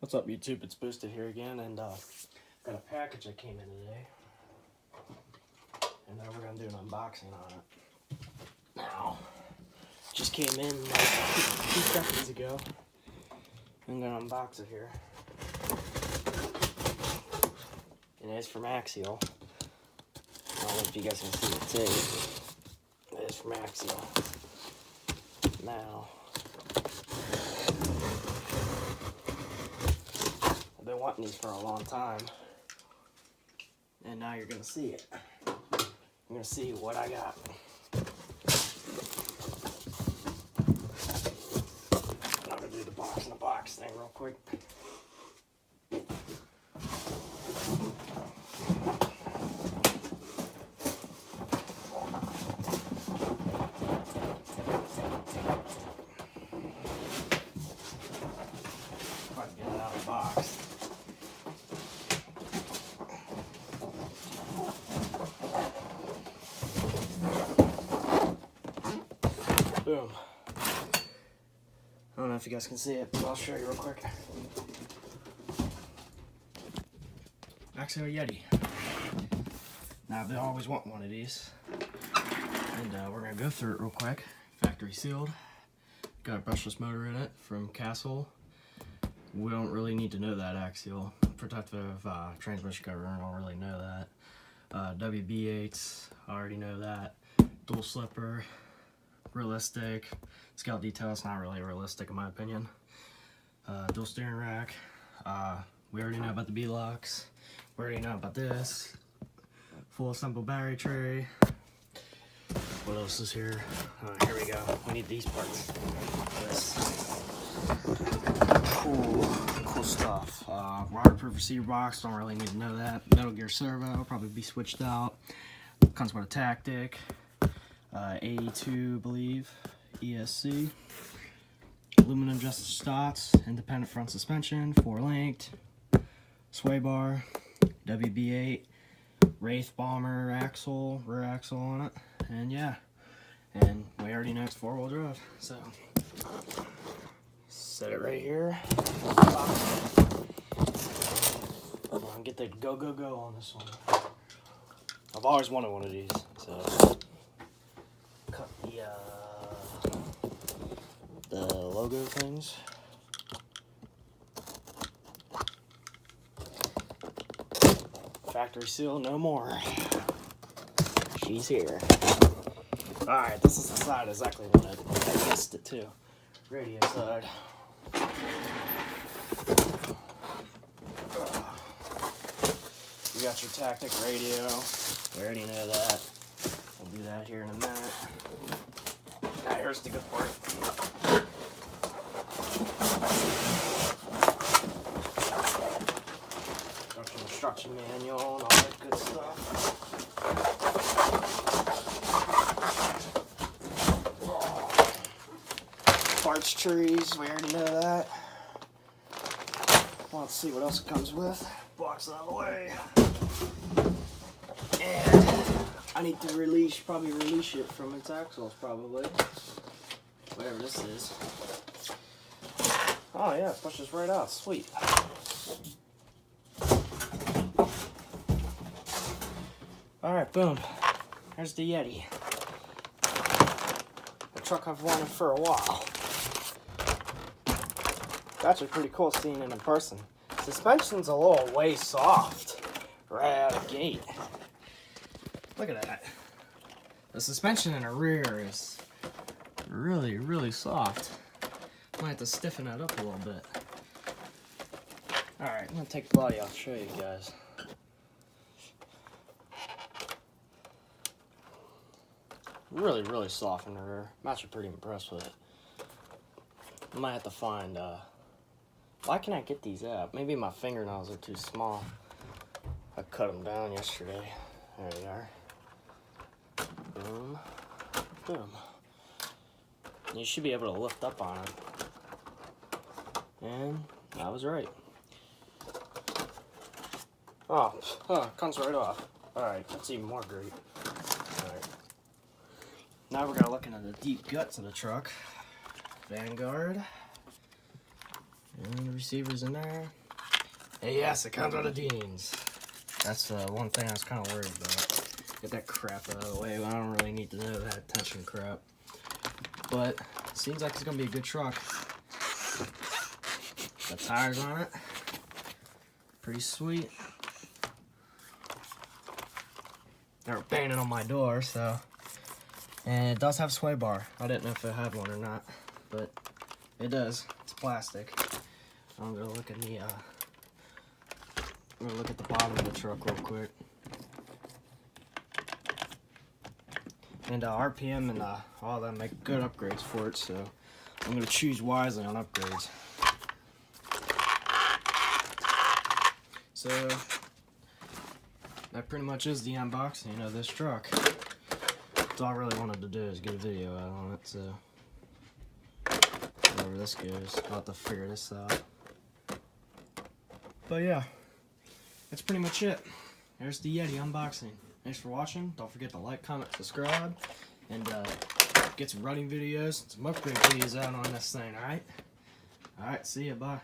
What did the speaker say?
What's up, YouTube? It's Boosted here again, and got a package that came in today, and we're gonna do an unboxing on it. Now, just came in like 2 seconds ago. I'm gonna unbox it here, and it's from Axial. I don't know if you guys can see it too. It is from Axial. Now, I've been wanting these for a long time, and now you're gonna see it. You're gonna see what I got. I'm gonna do the box in the box thing real quick. If I can get it out of the box. Boom. I don't know if you guys can see it, but I'll show you real quick. Axial Yeti. Now, I've always wanted one of these. And we're going to go through it real quick. Factory sealed. Got a brushless motor in it from Castle. We don't really need to know that Axial. Protective transmission cover, I don't really know that. WB8s, I already know that. Dual slipper. Realistic. Scout detail, it's not really realistic in my opinion. Dual steering rack. We already know about the B-locks. We already know about this. Full assembled battery tray. What else is here? Here we go. We need these parts. This. Cool stuff. Waterproof receiver box, don't really need to know that. Metal Gear servo, probably be switched out. Comes with a tactic. 82, I believe, ESC, aluminum adjusted stots, independent front suspension, 4-linked, sway bar, WB8, Wraith bomber axle, rear axle on it, and yeah, and we already know it's 4-wheel drive, so set it right here. Come on, get the go on this one. I've always wanted one of these, so. Cut the logo things. Factory seal, no more. She's here. Alright, this is the side exactly what I guessed it too. Radio side. You got your tactic radio. We already know that. We'll do that here in a minute. Now here's the good part. Instruction manual and all that good stuff. Parts trees, we already know that. Well, let's see what else it comes with. Box out of the way. And I need to probably release it from its axles, probably. Whatever this is. Oh yeah, it pushes right out, sweet. Alright, boom. There's the Yeti. A truck I've wanted for a while. It's actually pretty cool seeing it in person. Suspension's a little way soft right out of the gate. Look at that. The suspension in the rear is really soft. Might have to stiffen that up a little bit. Alright, I'm gonna take the body off to show you guys. Really soft in the rear. I'm actually pretty impressed with it. I might have to find, why can I get these out? Maybe my fingernails are too small. I cut them down yesterday. There they are. Boom. Boom. You should be able to lift up on it. And I was right. Oh, it comes right off. Alright, that's even more great. Alright. Now we're gonna look into the deep guts of the truck. Vanguard. And receivers in there. And yes, it comes with a Dean's. That's one thing I was kind of worried about. Get that crap out of the way. I don't really need to know that tension crap. But it seems like it's gonna be a good truck. The tires on it, pretty sweet. They were banging on my door, so. And it does have sway bar. I didn't know if it had one or not, but it does. It's plastic. I'm gonna look at the bottom of the truck real quick. And RPM and all that make good upgrades for it, so I'm gonna choose wisely on upgrades. So that pretty much is the unboxing of this truck. That's all I really wanted to do is get a video out on it, so wherever this goes, I'll have to figure this out. But yeah, that's pretty much it. There's the Yeti unboxing. Thanks for watching. Don't forget to like, comment, subscribe, and get some running videos, some upgrade videos out on this thing, alright? Alright, see ya, bye.